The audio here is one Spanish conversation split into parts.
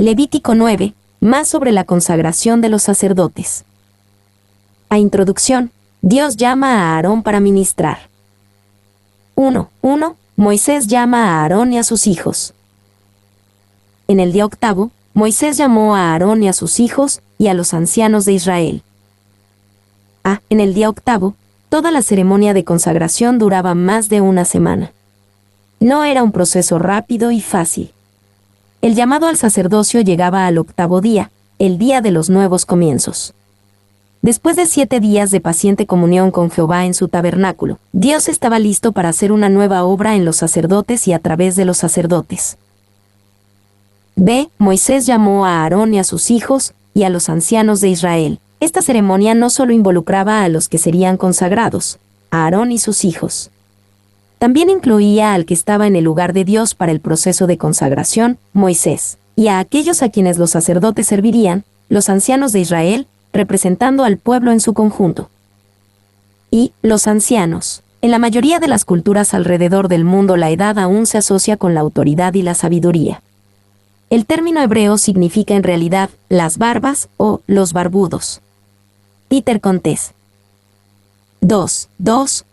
Levítico 9, más sobre la consagración de los sacerdotes. A introducción, Dios llama a Aarón para ministrar. 1. Moisés llama a Aarón y a sus hijos. En el día octavo, Moisés llamó a Aarón y a sus hijos y a los ancianos de Israel. En el día octavo, toda la ceremonia de consagración duraba más de una semana. No era un proceso rápido y fácil. El llamado al sacerdocio llegaba al octavo día, el día de los nuevos comienzos. Después de 7 días de paciente comunión con Jehová en su tabernáculo, Dios estaba listo para hacer una nueva obra en los sacerdotes y a través de los sacerdotes. Moisés llamó a Aarón y a sus hijos y a los ancianos de Israel. Esta ceremonia no solo involucraba a los que serían consagrados, a Aarón y sus hijos. También incluía al que estaba en el lugar de Dios para el proceso de consagración, Moisés, y a aquellos a quienes los sacerdotes servirían, los ancianos de Israel, representando al pueblo en su conjunto. Y los ancianos. En la mayoría de las culturas alrededor del mundo la edad aún se asocia con la autoridad y la sabiduría. El término hebreo significa en realidad las barbas o los barbudos. Peter Contés. 2.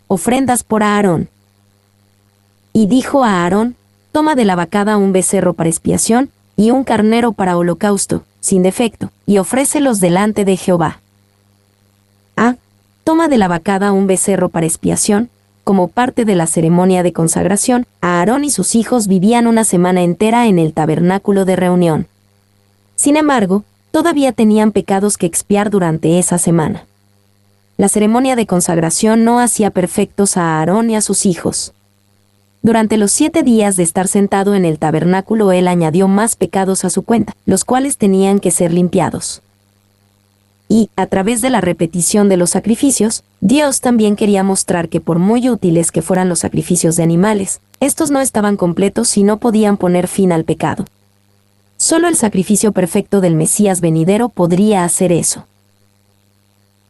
Ofrendas por Aarón. Y dijo a Aarón, toma de la vacada un becerro para expiación, y un carnero para holocausto, sin defecto, y ofrécelos delante de Jehová. Toma de la vacada un becerro para expiación. Como parte de la ceremonia de consagración, Aarón y sus hijos vivían una semana entera en el tabernáculo de reunión. Sin embargo, todavía tenían pecados que expiar durante esa semana. La ceremonia de consagración no hacía perfectos a Aarón y a sus hijos. Durante los 7 días de estar sentado en el tabernáculo él añadió más pecados a su cuenta, los cuales tenían que ser limpiados. Y, a través de la repetición de los sacrificios, Dios también quería mostrar que por muy útiles que fueran los sacrificios de animales, estos no estaban completos y no podían poner fin al pecado. Solo el sacrificio perfecto del Mesías venidero podría hacer eso.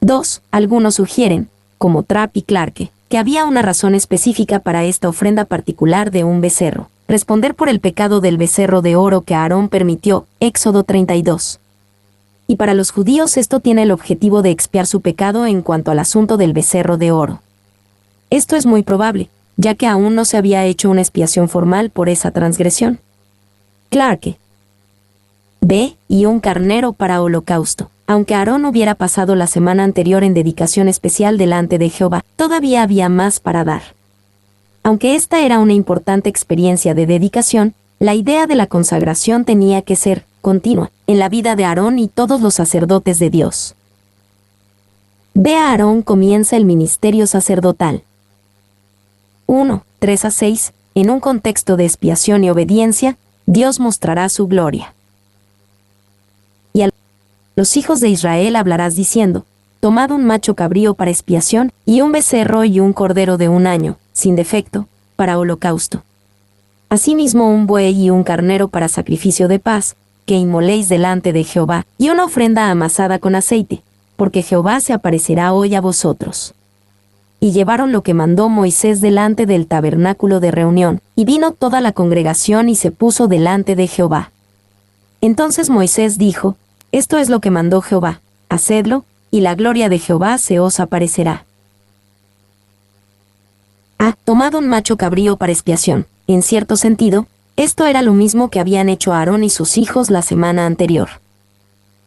2. Algunos sugieren, como Trapp y Clarke, que había una razón específica para esta ofrenda particular de un becerro, responder por el pecado del becerro de oro que Aarón permitió, Éxodo 32. Y para los judíos esto tiene el objetivo de expiar su pecado en cuanto al asunto del becerro de oro. Esto es muy probable, ya que aún no se había hecho una expiación formal por esa transgresión. Clarke. Y un carnero para holocausto. Aunque Aarón hubiera pasado la semana anterior en dedicación especial delante de Jehová, todavía había más para dar. Aunque esta era una importante experiencia de dedicación, la idea de la consagración tenía que ser continua en la vida de Aarón y todos los sacerdotes de Dios. Aarón comienza el ministerio sacerdotal. 1:3-6. En un contexto de expiación y obediencia, Dios mostrará su gloria. Y a los hijos de Israel hablarás diciendo, tomad un macho cabrío para expiación, y un becerro y un cordero de 1 año, sin defecto, para holocausto. Asimismo un buey y un carnero para sacrificio de paz, que inmoléis delante de Jehová, y una ofrenda amasada con aceite, porque Jehová se aparecerá hoy a vosotros. Y llevaron lo que mandó Moisés delante del tabernáculo de reunión, y vino toda la congregación y se puso delante de Jehová. Entonces Moisés dijo, esto es lo que mandó Jehová, hacedlo, y la gloria de Jehová se os aparecerá. Tomad un macho cabrío para expiación. En cierto sentido, esto era lo mismo que habían hecho Aarón y sus hijos la semana anterior.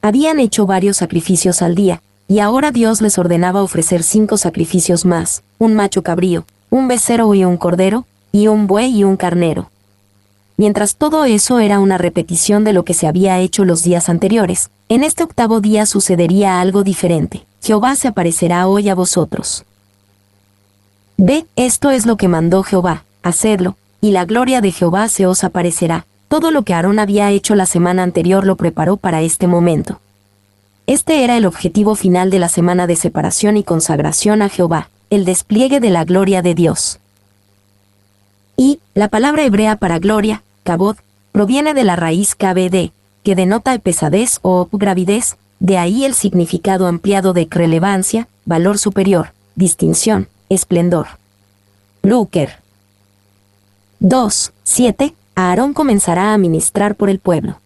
Habían hecho varios sacrificios al día, y ahora Dios les ordenaba ofrecer 5 sacrificios más, un macho cabrío, un becerro y un cordero, y un buey y un carnero. Mientras todo eso era una repetición de lo que se había hecho los días anteriores, en este octavo día sucedería algo diferente. Jehová se aparecerá hoy a vosotros. Esto es lo que mandó Jehová, hacedlo, y la gloria de Jehová se os aparecerá. Todo lo que Aarón había hecho la semana anterior lo preparó para este momento. Este era el objetivo final de la semana de separación y consagración a Jehová, el despliegue de la gloria de Dios. Y, la palabra hebrea para gloria, kabod, proviene de la raíz kbd, que denota pesadez o gravidez, de ahí el significado ampliado de relevancia, valor superior, distinción, esplendor. Luker. 2:7. Aarón comenzará a ministrar por el pueblo.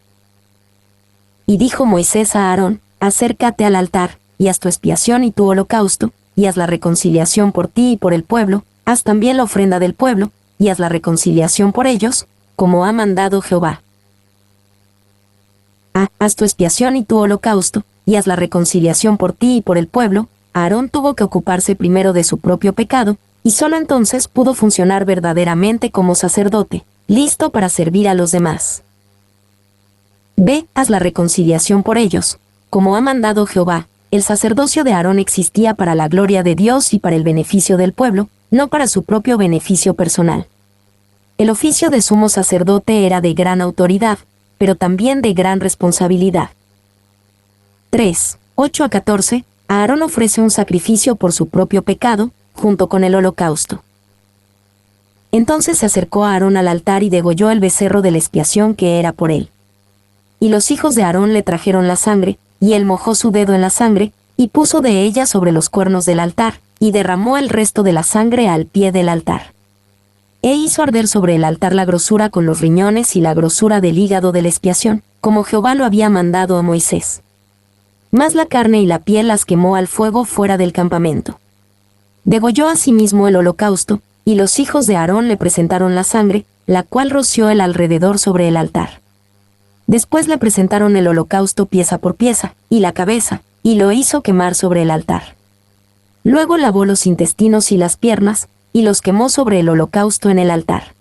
Y dijo Moisés a Aarón: acércate al altar, y haz tu expiación y tu holocausto, y haz la reconciliación por ti y por el pueblo, haz también la ofrenda del pueblo, y haz la reconciliación por ellos, como ha mandado Jehová. Haz tu expiación y tu holocausto, y haz la reconciliación por ti y por el pueblo. Aarón tuvo que ocuparse primero de su propio pecado, y solo entonces pudo funcionar verdaderamente como sacerdote, listo para servir a los demás. B. Haz la reconciliación por ellos, como ha mandado Jehová. El sacerdocio de Aarón existía para la gloria de Dios y para el beneficio del pueblo, no para su propio beneficio personal. El oficio de sumo sacerdote era de gran autoridad, pero también de gran responsabilidad. 3. 8-14. Aarón ofrece un sacrificio por su propio pecado, junto con el holocausto. Entonces se acercó Aarón al altar y degolló el becerro de la expiación que era por él. Y los hijos de Aarón le trajeron la sangre, y él mojó su dedo en la sangre, y puso de ella sobre los cuernos del altar, y derramó el resto de la sangre al pie del altar. E hizo arder sobre el altar la grosura con los riñones y la grosura del hígado de la expiación, como Jehová lo había mandado a Moisés. Mas la carne y la piel las quemó al fuego fuera del campamento. Degolló asimismo el holocausto, y los hijos de Aarón le presentaron la sangre, la cual roció el alrededor sobre el altar. Después le presentaron el holocausto pieza por pieza, y la cabeza, y lo hizo quemar sobre el altar. Luego lavó los intestinos y las piernas, y los quemó sobre el holocausto en el altar.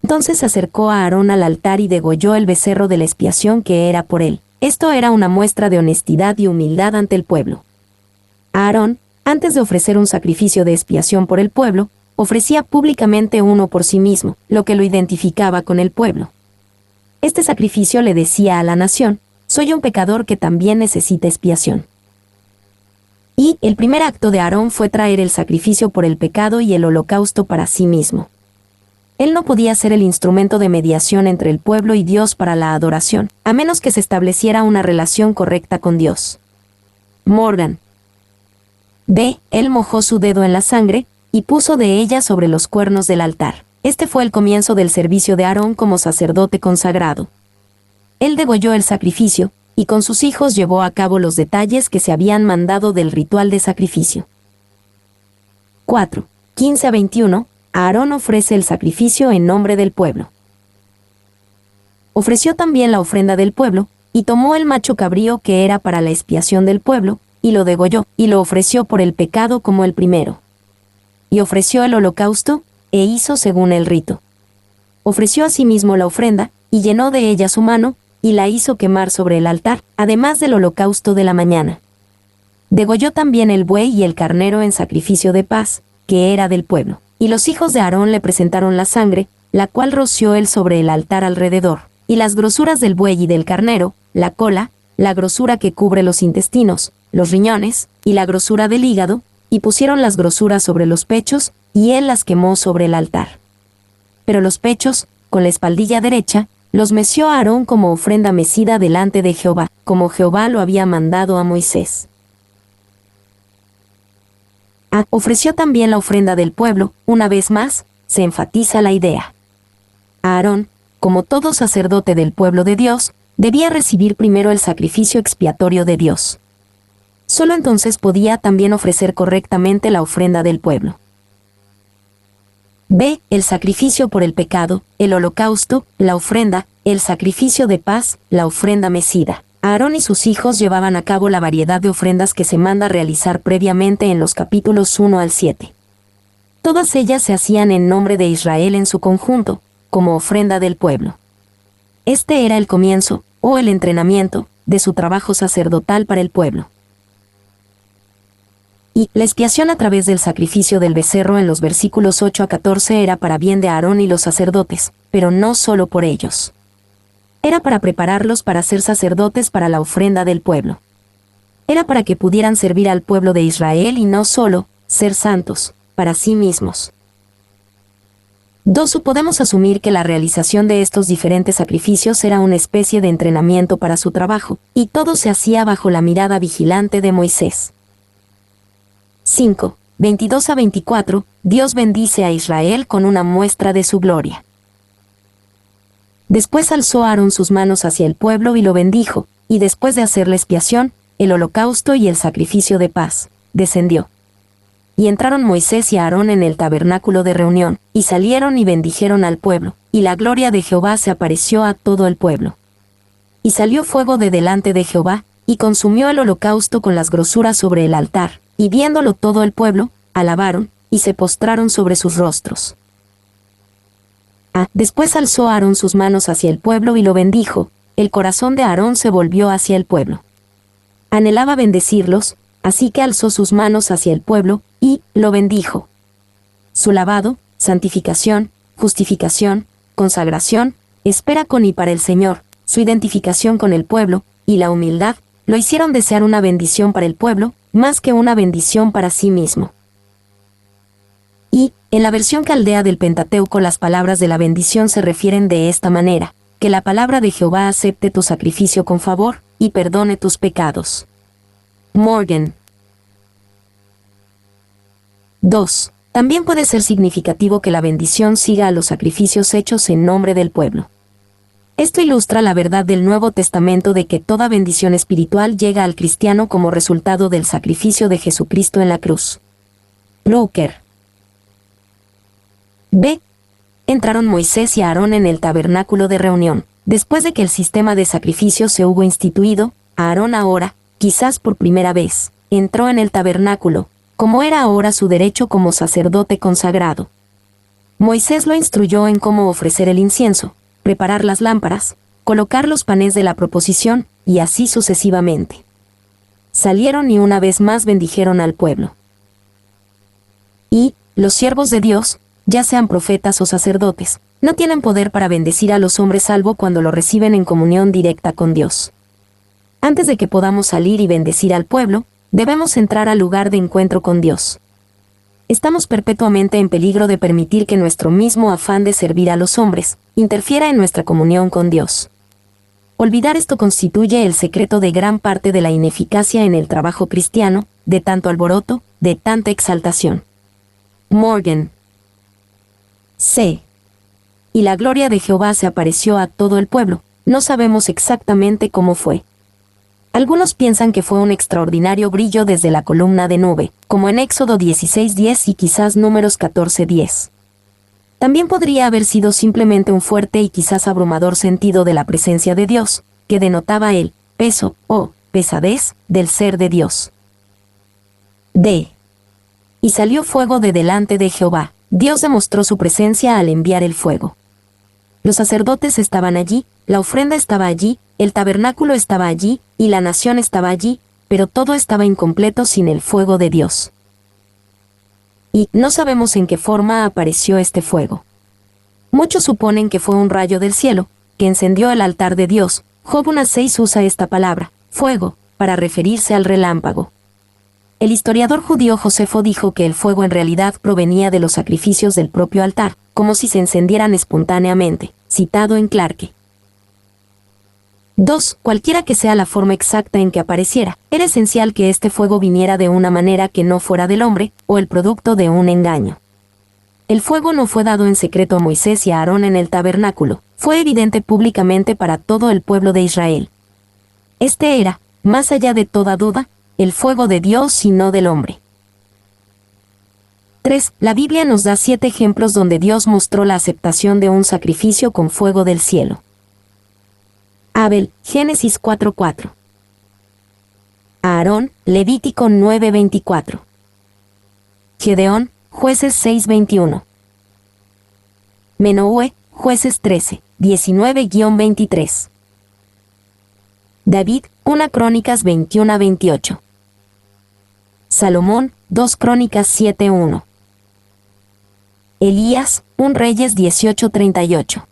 Entonces se acercó a Aarón al altar y degolló el becerro de la expiación que era por él. Esto era una muestra de honestidad y humildad ante el pueblo. Aarón, antes de ofrecer un sacrificio de expiación por el pueblo, ofrecía públicamente uno por sí mismo, lo que lo identificaba con el pueblo. Este sacrificio le decía a la nación: soy un pecador que también necesita expiación. Y el primer acto de Aarón fue traer el sacrificio por el pecado y el holocausto para sí mismo. Él no podía ser el instrumento de mediación entre el pueblo y Dios para la adoración, a menos que se estableciera una relación correcta con Dios. Morgan. B. Él mojó su dedo en la sangre, y puso de ella sobre los cuernos del altar. Este fue el comienzo del servicio de Aarón como sacerdote consagrado. Él degolló el sacrificio, y con sus hijos llevó a cabo los detalles que se habían mandado del ritual de sacrificio. 4. 15-21. Aarón ofrece el sacrificio en nombre del pueblo. Ofreció también la ofrenda del pueblo, y tomó el macho cabrío que era para la expiación del pueblo, y lo degolló, y lo ofreció por el pecado como el primero. Y ofreció el holocausto, e hizo según el rito. Ofreció asimismo la ofrenda, y llenó de ella su mano, y la hizo quemar sobre el altar, además del holocausto de la mañana. Degolló también el buey y el carnero en sacrificio de paz, que era del pueblo. Y los hijos de Aarón le presentaron la sangre, la cual roció él sobre el altar alrededor, y las grosuras del buey y del carnero, la cola, la grosura que cubre los intestinos, los riñones, y la grosura del hígado, y pusieron las grosuras sobre los pechos, y él las quemó sobre el altar. Pero los pechos, con la espaldilla derecha, los meció Aarón como ofrenda mecida delante de Jehová, como Jehová lo había mandado a Moisés. Ofreció también la ofrenda del pueblo. Una vez más, se enfatiza la idea. Aarón, como todo sacerdote del pueblo de Dios, debía recibir primero el sacrificio expiatorio de Dios. Solo entonces podía también ofrecer correctamente la ofrenda del pueblo. B. El sacrificio por el pecado, el holocausto, la ofrenda, el sacrificio de paz, la ofrenda mecida. Aarón y sus hijos llevaban a cabo la variedad de ofrendas que se manda realizar previamente en los capítulos 1-7. Todas ellas se hacían en nombre de Israel en su conjunto, como ofrenda del pueblo. Este era el comienzo, o el entrenamiento, de su trabajo sacerdotal para el pueblo. Y la expiación a través del sacrificio del becerro en los versículos 8-14 era para bien de Aarón y los sacerdotes, pero no solo por ellos. Era para prepararlos para ser sacerdotes para la ofrenda del pueblo. Era para que pudieran servir al pueblo de Israel y no solo ser santos, para sí mismos. 2. Podemos asumir que la realización de estos diferentes sacrificios era una especie de entrenamiento para su trabajo, y todo se hacía bajo la mirada vigilante de Moisés. 5. 22-24. Dios bendice a Israel con una muestra de su gloria. Después alzó Aarón sus manos hacia el pueblo y lo bendijo, y después de hacer la expiación, el holocausto y el sacrificio de paz, descendió. Y entraron Moisés y Aarón en el tabernáculo de reunión, y salieron y bendijeron al pueblo, y la gloria de Jehová se apareció a todo el pueblo. Y salió fuego de delante de Jehová, y consumió el holocausto con las grosuras sobre el altar, y viéndolo todo el pueblo, alabaron, y se postraron sobre sus rostros. Después alzó Aarón sus manos hacia el pueblo y lo bendijo, el corazón de Aarón se volvió hacia el pueblo. Anhelaba bendecirlos, así que alzó sus manos hacia el pueblo, y lo bendijo. Su lavado, santificación, justificación, consagración, espera con y para el Señor, su identificación con el pueblo, y la humildad, lo hicieron desear una bendición para el pueblo, más que una bendición para sí mismo. Y, en la versión caldea del Pentateuco, las palabras de la bendición se refieren de esta manera: que la palabra de Jehová acepte tu sacrificio con favor, y perdone tus pecados. Morgan. 2. También puede ser significativo que la bendición siga a los sacrificios hechos en nombre del pueblo. Esto ilustra la verdad del Nuevo Testamento de que toda bendición espiritual llega al cristiano como resultado del sacrificio de Jesucristo en la cruz. Brooker. B. Entraron Moisés y Aarón en el tabernáculo de reunión. Después de que el sistema de sacrificios se hubo instituido, Aarón ahora, quizás por primera vez, entró en el tabernáculo, como era ahora su derecho como sacerdote consagrado. Moisés lo instruyó en cómo ofrecer el incienso, preparar las lámparas, colocar los panes de la proposición, y así sucesivamente. Salieron y una vez más bendijeron al pueblo. Y, los siervos de Dios, ya sean profetas o sacerdotes, no tienen poder para bendecir a los hombres salvo cuando lo reciben en comunión directa con Dios. Antes de que podamos salir y bendecir al pueblo, debemos entrar al lugar de encuentro con Dios. Estamos perpetuamente en peligro de permitir que nuestro mismo afán de servir a los hombres interfiera en nuestra comunión con Dios. Olvidar esto constituye el secreto de gran parte de la ineficacia en el trabajo cristiano, de tanto alboroto, de tanta exaltación. Morgan. C. Y la gloria de Jehová se apareció a todo el pueblo. No sabemos exactamente cómo fue. Algunos piensan que fue un extraordinario brillo desde la columna de nube, como en Éxodo 16:10 y quizás Números 14:10. También podría haber sido simplemente un fuerte y quizás abrumador sentido de la presencia de Dios, que denotaba el peso o pesadez del ser de Dios. D. Y salió fuego de delante de Jehová. Dios demostró su presencia al enviar el fuego. Los sacerdotes estaban allí, la ofrenda estaba allí, el tabernáculo estaba allí, y la nación estaba allí, pero todo estaba incompleto sin el fuego de Dios. Y no sabemos en qué forma apareció este fuego. Muchos suponen que fue un rayo del cielo, que encendió el altar de Dios. Job 1:6 usa esta palabra, fuego, para referirse al relámpago. El historiador judío Josefo dijo que el fuego en realidad provenía de los sacrificios del propio altar, como si se encendieran espontáneamente, citado en Clarke. 2. Cualquiera que sea la forma exacta en que apareciera, era esencial que este fuego viniera de una manera que no fuera del hombre, o el producto de un engaño. El fuego no fue dado en secreto a Moisés y a Aarón en el tabernáculo, fue evidente públicamente para todo el pueblo de Israel. Este era, más allá de toda duda, el fuego de Dios y no del hombre. 3. La Biblia nos da 7 ejemplos donde Dios mostró la aceptación de un sacrificio con fuego del cielo. Abel, Génesis 4:4. Aarón, Levítico 9:24. Gedeón, Jueces 6:21. Menohue, Jueces 13, 19-23. David, 1 Crónicas 21-28. Salomón, 2 Crónicas 7:1. Elías, 1 Reyes 18:38.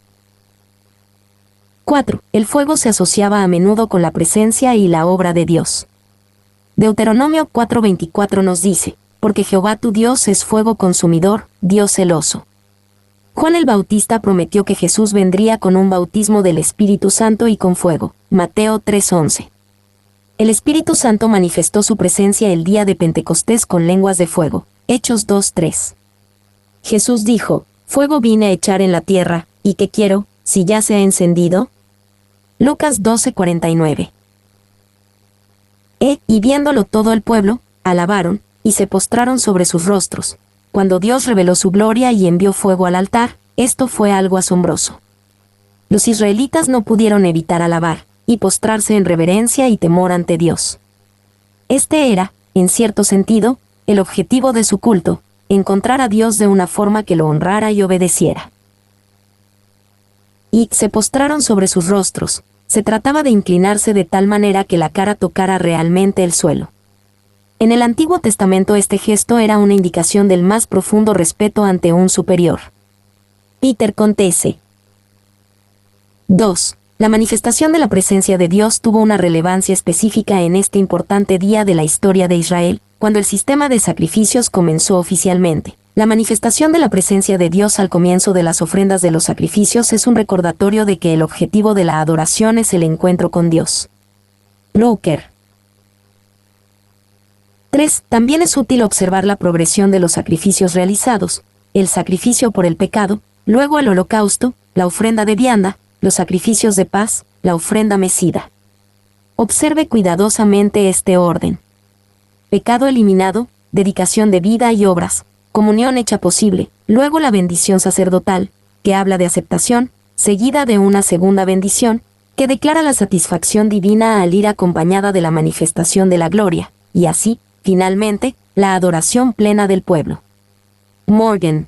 4. El fuego se asociaba a menudo con la presencia y la obra de Dios. Deuteronomio 4:24 nos dice, porque Jehová tu Dios es fuego consumidor, Dios celoso. Juan el Bautista prometió que Jesús vendría con un bautismo del Espíritu Santo y con fuego. Mateo 3:11. El Espíritu Santo manifestó su presencia el día de Pentecostés con lenguas de fuego. Hechos 2:3. Jesús dijo, fuego vine a echar en la tierra, ¿y qué quiero? si ya se ha encendido? Lucas 12:49. Y viéndolo todo el pueblo, alabaron, y se postraron sobre sus rostros. Cuando Dios reveló su gloria y envió fuego al altar, esto fue algo asombroso. Los israelitas no pudieron evitar alabar, y postrarse en reverencia y temor ante Dios. Este era, en cierto sentido, el objetivo de su culto, encontrar a Dios de una forma que lo honrara y obedeciera. Y se postraron sobre sus rostros. Se trataba de inclinarse de tal manera que la cara tocara realmente el suelo. En el Antiguo Testamento este gesto era una indicación del más profundo respeto ante un superior. Peter Contese. 2. La manifestación de la presencia de Dios tuvo una relevancia específica en este importante día de la historia de Israel, cuando el sistema de sacrificios comenzó oficialmente. La manifestación de la presencia de Dios al comienzo de las ofrendas de los sacrificios es un recordatorio de que el objetivo de la adoración es el encuentro con Dios. Brooker. 3. También es útil observar la progresión de los sacrificios realizados: el sacrificio por el pecado, luego el holocausto, la ofrenda de vianda, los sacrificios de paz, la ofrenda mecida. Observe cuidadosamente este orden. Pecado eliminado, dedicación de vida y obras, comunión hecha posible, luego la bendición sacerdotal, que habla de aceptación, seguida de una segunda bendición, que declara la satisfacción divina al ir acompañada de la manifestación de la gloria, y así, finalmente, la adoración plena del pueblo. Morgan.